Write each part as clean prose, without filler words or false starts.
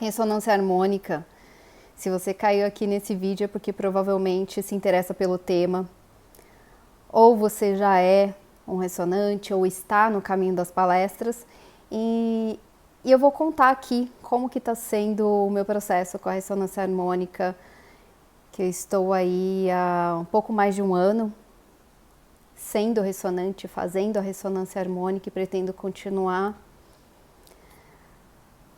Ressonância harmônica. Se você caiu aqui nesse vídeo é porque provavelmente se interessa pelo tema, ou você já é um ressonante ou está no caminho das palestras, e eu vou contar aqui como que está sendo o meu processo com a ressonância harmônica, que eu estou aí há um pouco mais de um ano sendo ressonante, fazendo a ressonância harmônica e pretendo continuar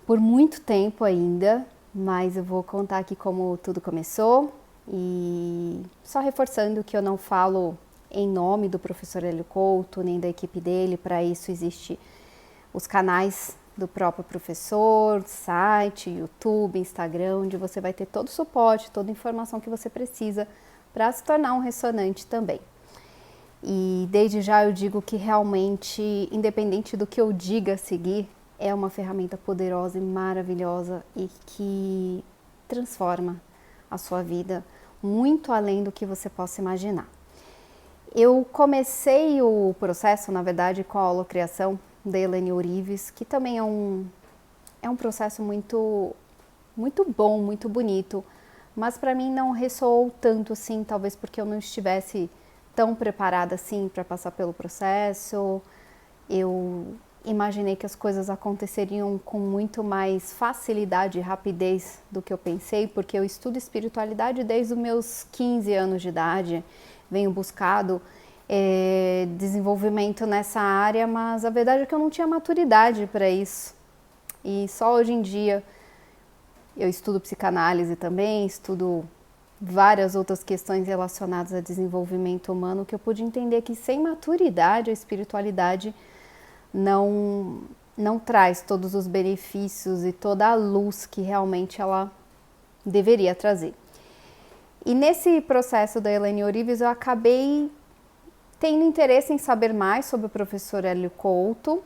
por muito tempo ainda, mas eu vou contar aqui como tudo começou e só reforçando que eu não falo em nome do professor Hélio Couto, nem da equipe dele. Para isso existe os canais do próprio professor, site, YouTube, Instagram, onde você vai ter todo o suporte, toda a informação que você precisa para se tornar um ressonante também. E desde já eu digo que realmente, independente do que eu diga a seguir, é uma ferramenta poderosa e maravilhosa e que transforma a sua vida muito além do que você possa imaginar. Eu comecei o processo, na verdade, com a holocriação da Elaine Orives, que também é um processo muito bom, muito bonito, mas para mim não ressoou tanto assim, talvez porque eu não estivesse tão preparada assim para passar pelo processo. Eu imaginei que as coisas aconteceriam com muito mais facilidade e rapidez do que eu pensei, porque eu estudo espiritualidade desde os meus 15 anos de idade, venho buscado desenvolvimento nessa área, mas a verdade é que eu não tinha maturidade para isso. E só hoje em dia eu estudo psicanálise também, estudo várias outras questões relacionadas a desenvolvimento humano, que eu pude entender que sem maturidade a espiritualidade não traz todos os benefícios e toda a luz que realmente ela deveria trazer. E nesse processo da Elaine Orives eu acabei tendo interesse em saber mais sobre o professor Hélio Couto,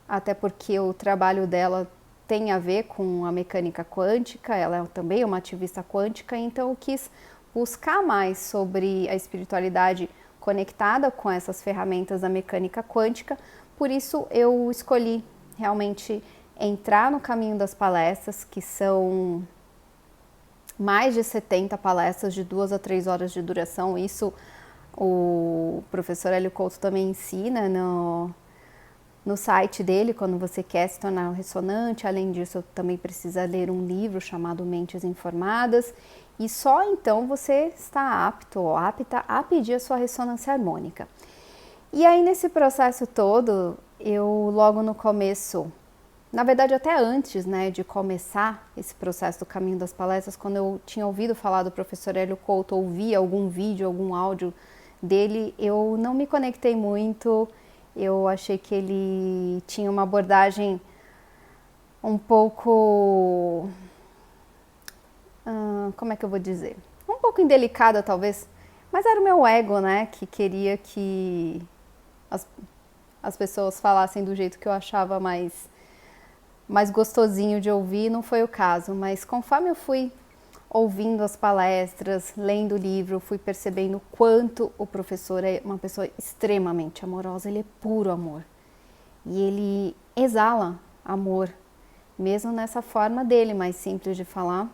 até porque o trabalho dela tem a ver com a mecânica quântica, ela é também uma ativista quântica, então eu quis buscar mais sobre a espiritualidade conectada com essas ferramentas da mecânica quântica. Por isso eu escolhi realmente entrar no caminho das palestras, que são mais de 70 palestras de 2 a 3 horas de duração. Isso o professor Hélio Couto também ensina no site dele, quando você quer se tornar um ressonante. Além disso, também precisa ler um livro chamado Mentes Informadas, e só então você está apto ou apta a pedir a sua ressonância harmônica. E aí nesse processo todo, eu logo no começo, na verdade até antes, de começar esse processo do caminho das palestras, quando eu tinha ouvido falar do professor Hélio Couto, ouvi algum vídeo, algum áudio dele, eu não me conectei muito. Eu achei que ele tinha uma abordagem um pouco, como é que eu vou dizer? Um pouco indelicada talvez, mas era o meu ego, que queria que as pessoas falassem do jeito que eu achava mais gostosinho de ouvir. Não foi o caso, mas conforme eu fui ouvindo as palestras, lendo o livro, fui percebendo o quanto o professor é uma pessoa extremamente amorosa. Ele é puro amor e ele exala amor, mesmo nessa forma dele mais simples de falar.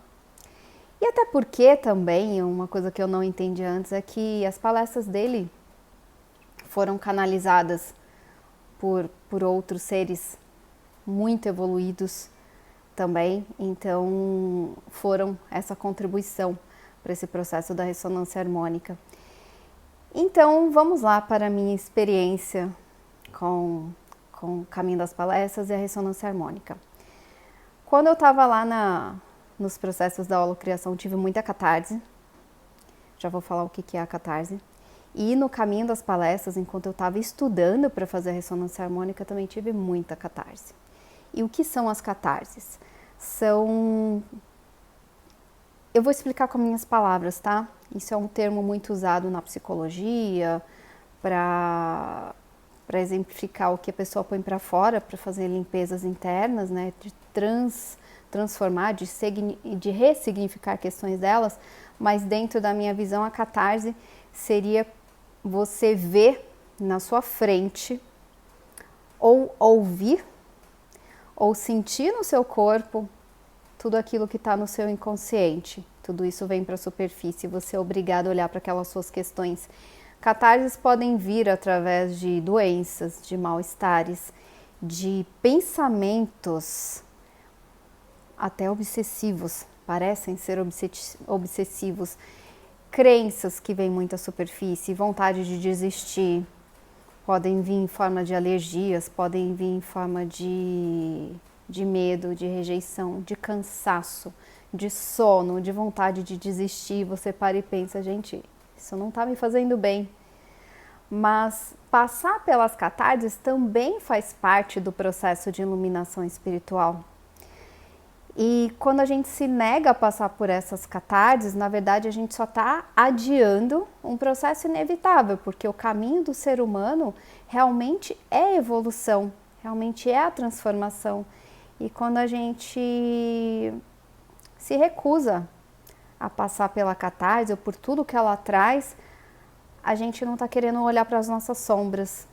E até porque também, uma coisa que eu não entendi antes é que as palestras dele foram canalizadas por outros seres muito evoluídos também, então foram essa contribuição para esse processo da ressonância harmônica. Então vamos lá para a minha experiência com o caminho das palestras e a ressonância harmônica. Quando eu estava lá nos processos da holocriação, tive muita catarse. Já vou falar o que é a catarse. E no caminho das palestras, enquanto eu estava estudando para fazer a ressonância harmônica, também tive muita catarse. E o que são as catarses? Eu vou explicar com minhas palavras, tá? Isso é um termo muito usado na psicologia para exemplificar o que a pessoa põe para fora, para fazer limpezas internas, de transformar, de ressignificar questões delas. Mas dentro da minha visão, a catarse seria você ver na sua frente, ou ouvir, ou sentir no seu corpo tudo aquilo que está no seu inconsciente. Tudo isso vem para a superfície, você é obrigado a olhar para aquelas suas questões. Catarses podem vir através de doenças, de mal-estares, de pensamentos até obsessivos, parecem ser obsessivos, crenças que vêm muito à superfície, vontade de desistir, podem vir em forma de alergias, podem vir em forma de medo, de rejeição, de cansaço, de sono, de vontade de desistir. Você para e pensa, gente, isso não está me fazendo bem. Mas passar pelas catarses também faz parte do processo de iluminação espiritual. E quando a gente se nega a passar por essas catarses, na verdade a gente só está adiando um processo inevitável, porque o caminho do ser humano realmente é evolução, realmente é a transformação. E quando a gente se recusa a passar pela catarse ou por tudo que ela traz, a gente não está querendo olhar para as nossas sombras.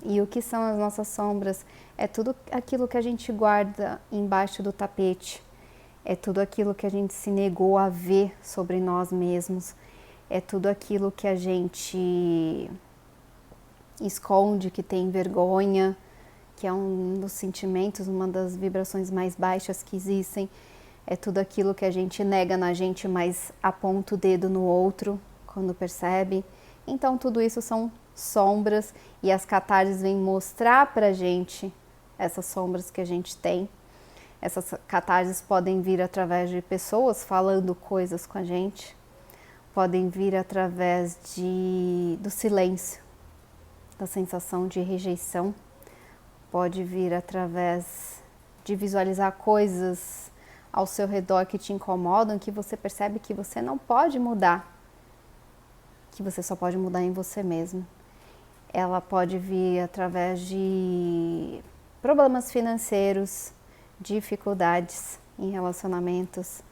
E o que são as nossas sombras? É tudo aquilo que a gente guarda embaixo do tapete. É tudo aquilo que a gente se negou a ver sobre nós mesmos. É tudo aquilo que a gente esconde, que tem vergonha, que é um dos sentimentos, uma das vibrações mais baixas que existem. É tudo aquilo que a gente nega na gente, mas aponta o dedo no outro quando percebe. Então tudo isso são sombras e as catarses vêm mostrar pra gente essas sombras que a gente tem. Essas catarses podem vir através de pessoas falando coisas com a gente, podem vir através do silêncio, da sensação de rejeição, pode vir através de visualizar coisas ao seu redor que te incomodam, que você percebe que você não pode mudar, que você só pode mudar em você mesmo. Ela pode vir através de problemas financeiros, dificuldades em relacionamentos,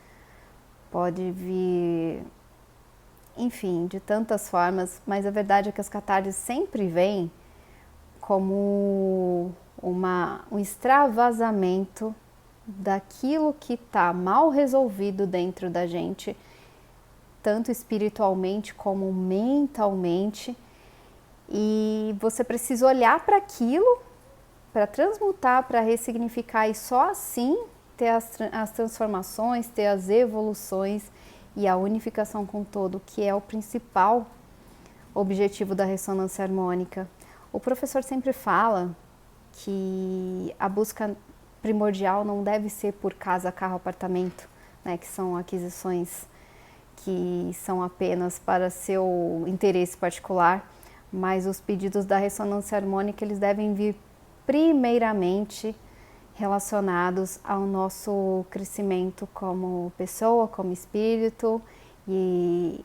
pode vir, enfim, de tantas formas, mas a verdade é que as catarses sempre vêm como um extravasamento daquilo que está mal resolvido dentro da gente, tanto espiritualmente como mentalmente, e você precisa olhar para aquilo, para transmutar, para ressignificar, e só assim ter as transformações, ter as evoluções e a unificação com o todo, que é o principal objetivo da ressonância harmônica. O professor sempre fala que a busca primordial não deve ser por casa, carro, apartamento, né, que são aquisições que são apenas para seu interesse particular, mas os pedidos da ressonância harmônica, eles devem vir primeiramente relacionados ao nosso crescimento como pessoa, como espírito, e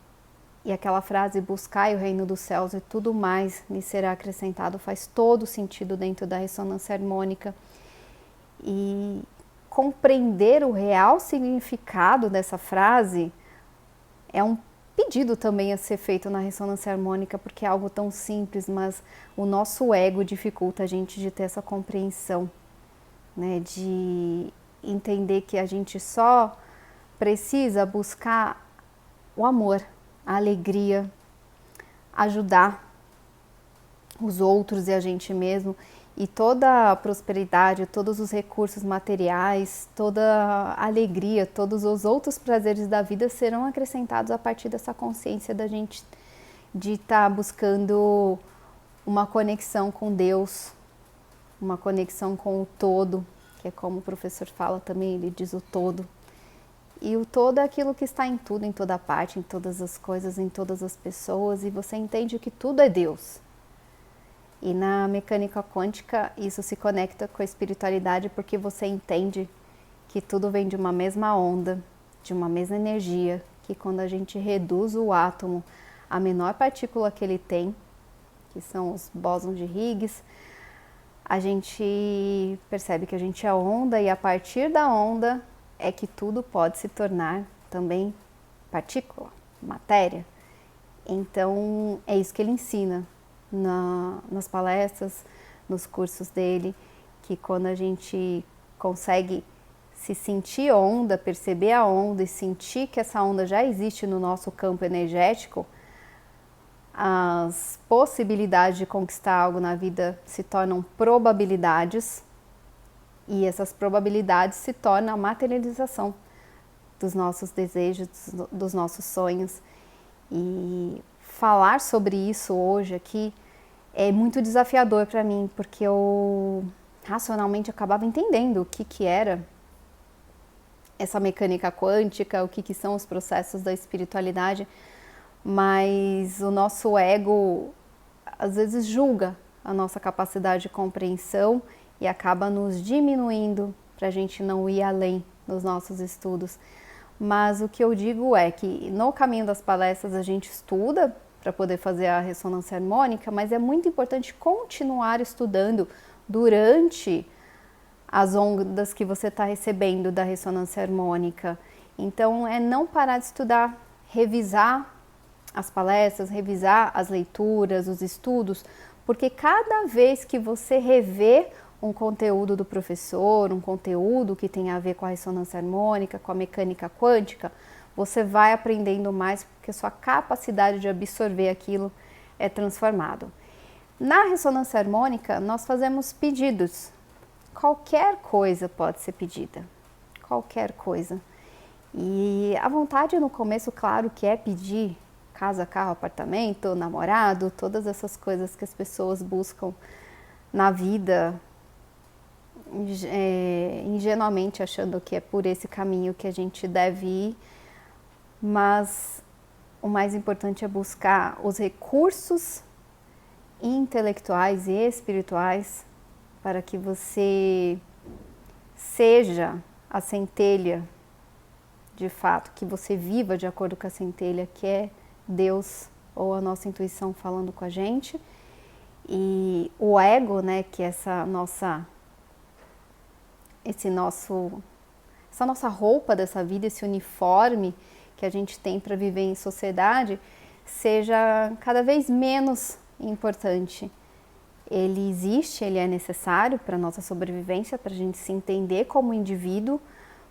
aquela frase, buscai o reino dos céus e tudo mais me será acrescentado, faz todo sentido dentro da ressonância harmônica. E compreender o real significado dessa frase é um pedido também a ser feito na ressonância harmônica, porque é algo tão simples, mas o nosso ego dificulta a gente de ter essa compreensão, né, de entender que a gente só precisa buscar o amor, a alegria, ajudar os outros e a gente mesmo, e toda a prosperidade, todos os recursos materiais, toda a alegria, todos os outros prazeres da vida serão acrescentados a partir dessa consciência da gente de estar buscando uma conexão com Deus, uma conexão com o todo, que é como o professor fala também, ele diz o todo. E o todo é aquilo que está em tudo, em toda parte, em todas as coisas, em todas as pessoas, e você entende que tudo é Deus. E na mecânica quântica isso se conecta com a espiritualidade, porque você entende que tudo vem de uma mesma onda, de uma mesma energia, que quando a gente reduz o átomo à menor partícula que ele tem, que são os bósons de Higgs, a gente percebe que a gente é onda, e a partir da onda é que tudo pode se tornar também partícula, matéria. Então é isso que ele ensina nas palestras, nos cursos dele, que quando a gente consegue se sentir onda, perceber a onda e sentir que essa onda já existe no nosso campo energético, as possibilidades de conquistar algo na vida se tornam probabilidades e essas probabilidades se tornam a materialização dos nossos desejos, dos nossos sonhos. E falar sobre isso hoje aqui é muito desafiador para mim, porque eu racionalmente acabava entendendo o que era essa mecânica quântica, o que são os processos da espiritualidade, mas o nosso ego às vezes julga a nossa capacidade de compreensão e acaba nos diminuindo para a gente não ir além nos nossos estudos. Mas o que eu digo é que no caminho das palestras a gente estuda para poder fazer a ressonância harmônica, mas é muito importante continuar estudando durante as ondas que você está recebendo da ressonância harmônica. Então é não parar de estudar, revisar as palestras, revisar as leituras, os estudos, porque cada vez que você revê um conteúdo do professor, um conteúdo que tem a ver com a ressonância harmônica, com a mecânica quântica, você vai aprendendo mais, porque a sua capacidade de absorver aquilo é transformado. Na ressonância harmônica, nós fazemos pedidos. Qualquer coisa pode ser pedida, qualquer coisa. E a vontade no começo, claro, que é pedir casa, carro, apartamento, namorado, todas essas coisas que as pessoas buscam na vida, ingenuamente achando que é por esse caminho que a gente deve ir, mas o mais importante é buscar os recursos intelectuais e espirituais para que você seja a centelha, de fato, que você viva de acordo com a centelha que é Deus ou a nossa intuição falando com a gente. E o ego, né, que é essa nossa roupa dessa vida, esse uniforme que a gente tem para viver em sociedade, seja cada vez menos importante. Ele existe, ele é necessário para a nossa sobrevivência, para a gente se entender como indivíduo,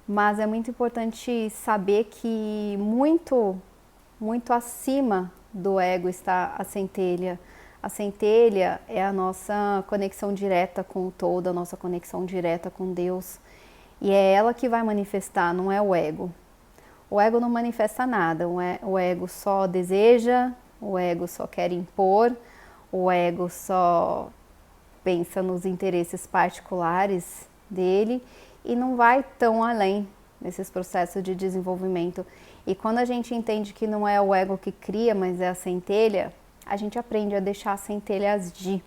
mas é muito importante saber que muito acima do ego está a centelha. A centelha é a nossa conexão direta com o todo, a nossa conexão direta com Deus. E é ela que vai manifestar, não é o ego. O ego não manifesta nada, o ego só deseja, o ego só quer impor, o ego só pensa nos interesses particulares dele e não vai tão além nesses processos de desenvolvimento. E quando a gente entende que não é o ego que cria, mas é a centelha, a gente aprende a deixar a centelha agir.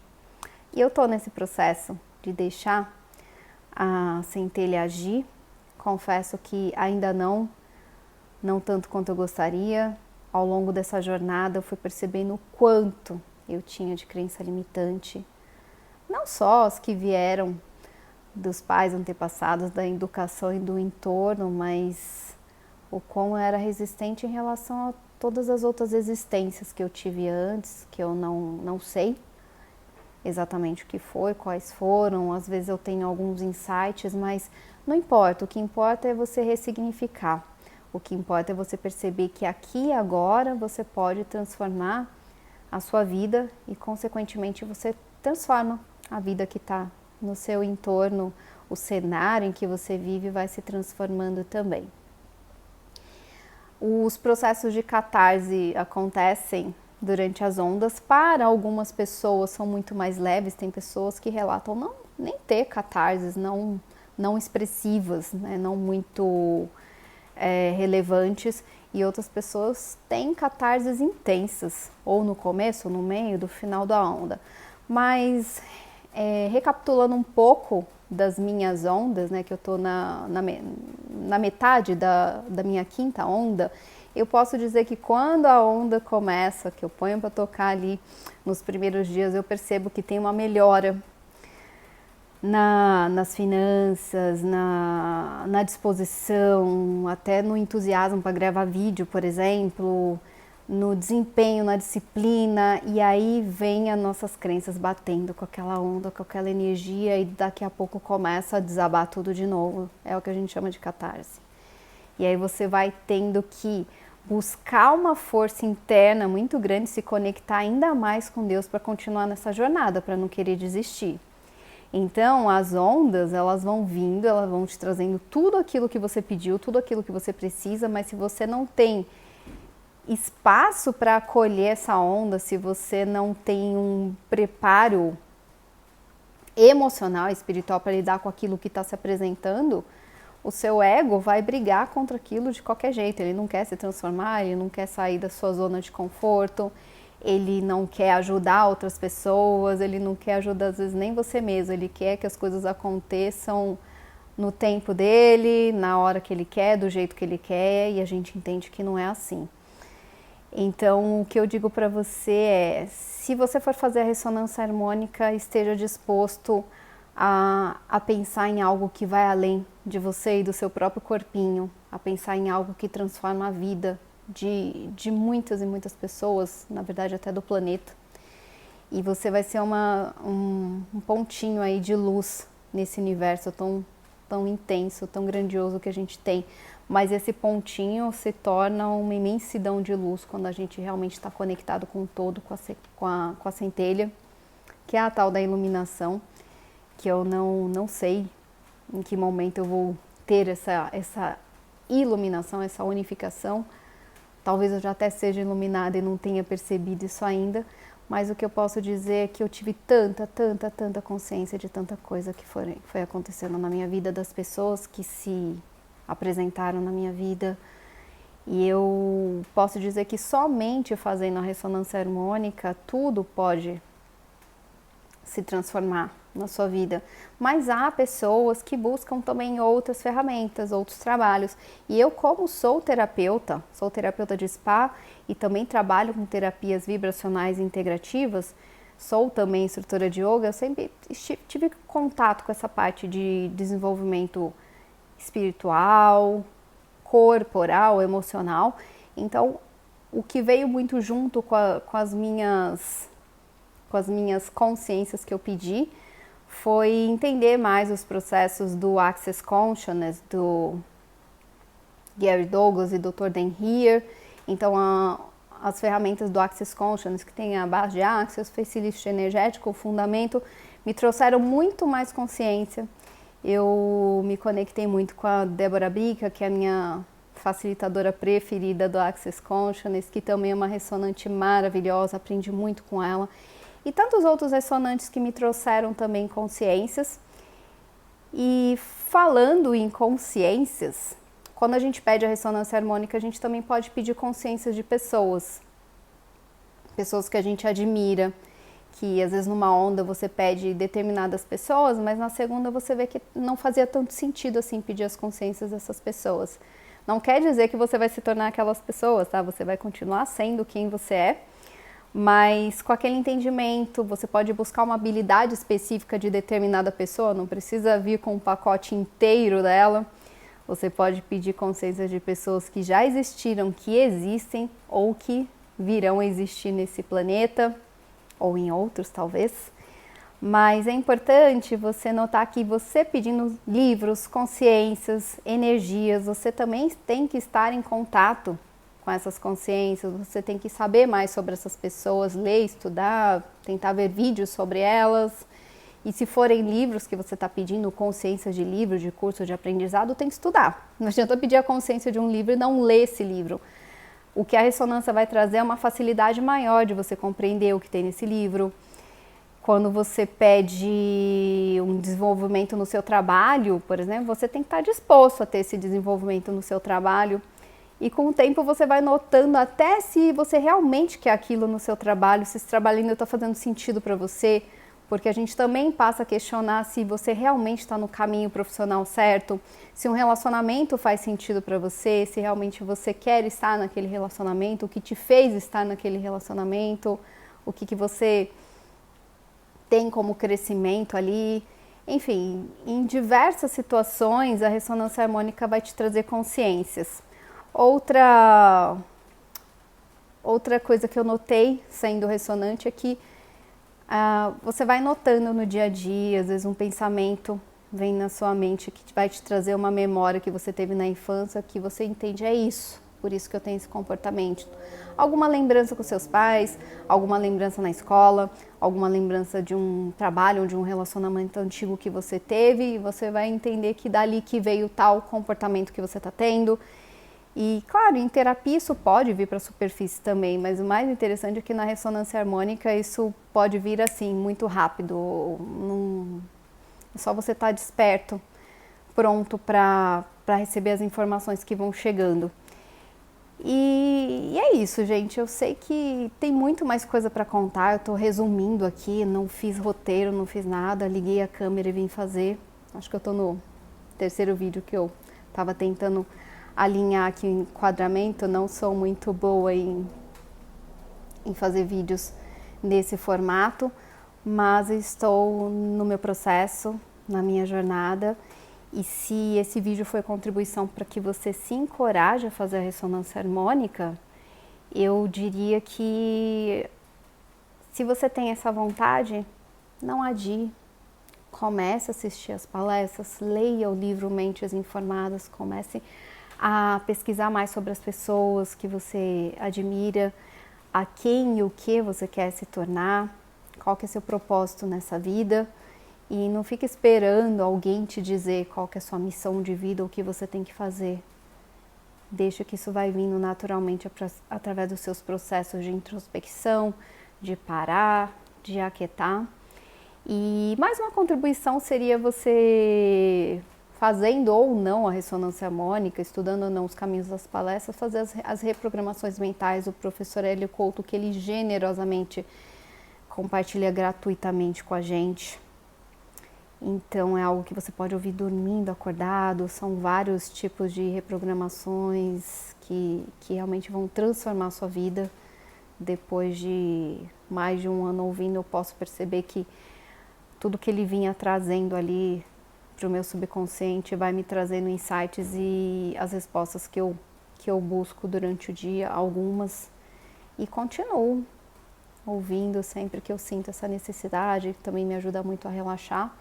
E eu estou nesse processo de deixar a centelha agir. Confesso que ainda não tanto quanto eu gostaria. Ao longo dessa jornada eu fui percebendo o quanto eu tinha de crença limitante. Não só as que vieram dos pais antepassados, da educação e do entorno, mas o quão eu era resistente em relação a todas as outras existências que eu tive antes, que eu não sei exatamente o que foi, quais foram. Às vezes eu tenho alguns insights, mas não importa. O que importa é você ressignificar. O que importa é você perceber que aqui e agora você pode transformar a sua vida e, consequentemente, você transforma a vida que está no seu entorno, o cenário em que você vive vai se transformando também. Os processos de catarse acontecem durante as ondas. Para algumas pessoas são muito mais leves, tem pessoas que relatam nem ter catarses, não expressivas, né, não muito relevantes, e outras pessoas têm catarses intensas, ou no começo, no meio, do final da onda. Mas recapitulando um pouco das minhas ondas, né, que eu estou na metade da minha quinta onda, eu posso dizer que quando a onda começa, que eu ponho para tocar ali nos primeiros dias, eu percebo que tem uma melhora nas finanças, na disposição, até no entusiasmo para gravar vídeo, por exemplo, no desempenho, na disciplina, e aí vem as nossas crenças batendo com aquela onda, com aquela energia, e daqui a pouco começa a desabar tudo de novo. É o que a gente chama de catarse. E aí você vai tendo que buscar uma força interna muito grande, se conectar ainda mais com Deus para continuar nessa jornada, para não querer desistir. Então, as ondas, elas vão vindo, elas vão te trazendo tudo aquilo que você pediu, tudo aquilo que você precisa, mas se você não tem espaço para acolher essa onda, se você não tem um preparo emocional, espiritual para lidar com aquilo que está se apresentando, o seu ego vai brigar contra aquilo de qualquer jeito. Ele não quer se transformar, ele não quer sair da sua zona de conforto, ele não quer ajudar outras pessoas, ele não quer ajudar às vezes nem você mesmo, ele quer que as coisas aconteçam no tempo dele, na hora que ele quer, do jeito que ele quer, e a gente entende que não é assim. Então, o que eu digo para você é, se você for fazer a ressonância harmônica, esteja disposto a pensar em algo que vai além de você e do seu próprio corpinho, a pensar em algo que transforma a vida de muitas e muitas pessoas, na verdade até do planeta. E você vai ser um pontinho aí de luz nesse universo tão intenso, tão grandioso que a gente tem. Mas esse pontinho se torna uma imensidão de luz quando a gente realmente está conectado com o todo, com a centelha, que é a tal da iluminação, que eu não sei em que momento eu vou ter essa iluminação, essa unificação. Talvez eu já até seja iluminada e não tenha percebido isso ainda, mas o que eu posso dizer é que eu tive tanta consciência de tanta coisa que foi acontecendo na minha vida, das pessoas que se apresentaram na minha vida, e eu posso dizer que somente fazendo a ressonância harmônica tudo pode se transformar na sua vida, mas há pessoas que buscam também outras ferramentas, outros trabalhos, e eu, como sou terapeuta de spa e também trabalho com terapias vibracionais integrativas, sou também instrutora de yoga, eu sempre tive contato com essa parte de desenvolvimento espiritual, corporal, emocional. Então, o que veio muito junto com as minhas consciências que eu pedi foi entender mais os processos do Access Consciousness, do Gary Douglas e Dr. Dan Heer. Então, as ferramentas do Access Consciousness, que tem a base de Access, Facility energético, o fundamento, me trouxeram muito mais consciência. Eu me conectei muito com a Débora Brica, que é a minha facilitadora preferida do Access Consciousness, que também é uma ressonante maravilhosa, aprendi muito com ela. E tantos outros ressonantes que me trouxeram também consciências. E falando em consciências, quando a gente pede a ressonância harmônica, a gente também pode pedir consciências de pessoas. Pessoas que a gente admira, que às vezes numa onda você pede determinadas pessoas, mas na segunda você vê que não fazia tanto sentido assim pedir as consciências dessas pessoas. Não quer dizer que você vai se tornar aquelas pessoas, tá? Você vai continuar sendo quem você é, mas com aquele entendimento, você pode buscar uma habilidade específica de determinada pessoa, não precisa vir com um pacote inteiro dela. Você pode pedir consciência de pessoas que já existiram, que existem ou que virão a existir nesse planeta, ou em outros talvez. Mas é importante você notar que você pedindo livros, consciências, energias, você também tem que estar em contato com essas consciências, você tem que saber mais sobre essas pessoas, ler, estudar, tentar ver vídeos sobre elas. E se forem livros que você está pedindo, consciências de livro, de curso de aprendizado, tem que estudar. Não adianta pedir a consciência de um livro e não ler esse livro. O que a ressonância vai trazer é uma facilidade maior de você compreender o que tem nesse livro. Quando você pede um desenvolvimento no seu trabalho, por exemplo, você tem que estar disposto a ter esse desenvolvimento no seu trabalho. E com o tempo você vai notando até se você realmente quer aquilo no seu trabalho, se esse trabalho ainda está fazendo sentido para você, porque a gente também passa a questionar se você realmente está no caminho profissional certo, se um relacionamento faz sentido para você, se realmente você quer estar naquele relacionamento, o que te fez estar naquele relacionamento, o que você tem como crescimento ali. Enfim, em diversas situações a ressonância harmônica vai te trazer consciências. Outra Outra coisa que eu notei sendo ressonante é que você vai notando no dia a dia, às vezes um pensamento vem na sua mente que vai te trazer uma memória que você teve na infância, que você entende, é isso, por isso que eu tenho esse comportamento. Alguma lembrança com seus pais, alguma lembrança na escola, alguma lembrança de um trabalho ou de um relacionamento antigo que você teve, e você vai entender que dali que veio tal comportamento que você está tendo. E claro, em terapia isso pode vir para a superfície também, mas o mais interessante é que na ressonância harmônica isso pode vir assim, muito rápido. É só você estar desperto, pronto para receber as informações que vão chegando. E é isso, gente. Eu sei que tem muito mais coisa para contar. Eu estou resumindo aqui, não fiz roteiro, não fiz nada, liguei a câmera e vim fazer. Acho que eu estou no terceiro vídeo que eu estava tentando alinhar aqui o enquadramento. Não sou muito boa em fazer vídeos nesse formato, mas estou no meu processo, na minha jornada. E se esse vídeo foi contribuição para que você se encoraje a fazer a ressonância harmônica, eu diria que se você tem essa vontade, não adie. Comece a assistir as palestras, leia o livro Mentes Informadas, comece a pesquisar mais sobre as pessoas que você admira, a quem e o que você quer se tornar, qual que é seu propósito nessa vida. E não fique esperando alguém te dizer qual que é a sua missão de vida ou o que você tem que fazer. Deixa que isso vai vindo naturalmente através dos seus processos de introspecção, de parar, de aquietar. E mais uma contribuição seria você, fazendo ou não a ressonância harmônica, estudando ou não os caminhos das palestras, fazer as reprogramações mentais do professor Hélio Couto, que ele generosamente compartilha gratuitamente com a gente. Então é algo que você pode ouvir dormindo, acordado. São vários tipos de reprogramações que realmente vão transformar a sua vida. Depois de mais de um ano ouvindo, eu posso perceber que tudo que ele vinha trazendo ali para o meu subconsciente vai me trazendo insights e as respostas que eu busco durante o dia, algumas, e continuo ouvindo sempre que eu sinto essa necessidade, que também me ajuda muito a relaxar.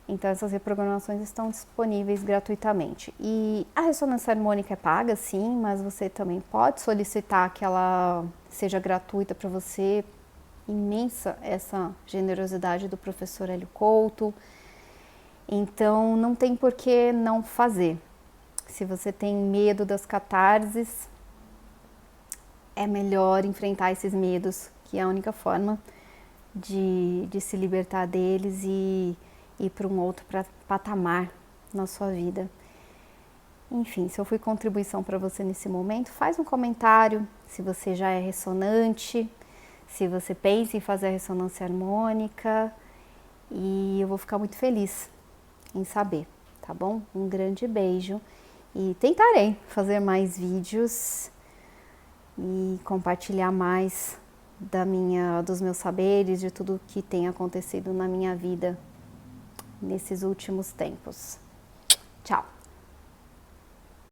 Então essas reprogramações estão disponíveis gratuitamente. E a ressonância harmônica é paga, sim, mas você também pode solicitar que ela seja gratuita para você. Imensa essa generosidade do professor Hélio Couto. Então não tem por que não fazer. Se você tem medo das catarses, é melhor enfrentar esses medos, que é a única forma de se libertar deles e ir para um outro patamar na sua vida. Enfim, se eu fui contribuição para você nesse momento, faz um comentário se você já é ressonante, se você pensa em fazer a ressonância harmônica, e eu vou ficar muito feliz em saber, tá bom? Um grande beijo e tentarei fazer mais vídeos e compartilhar mais dos meus saberes, de tudo que tem acontecido na minha vida nesses últimos tempos. Tchau!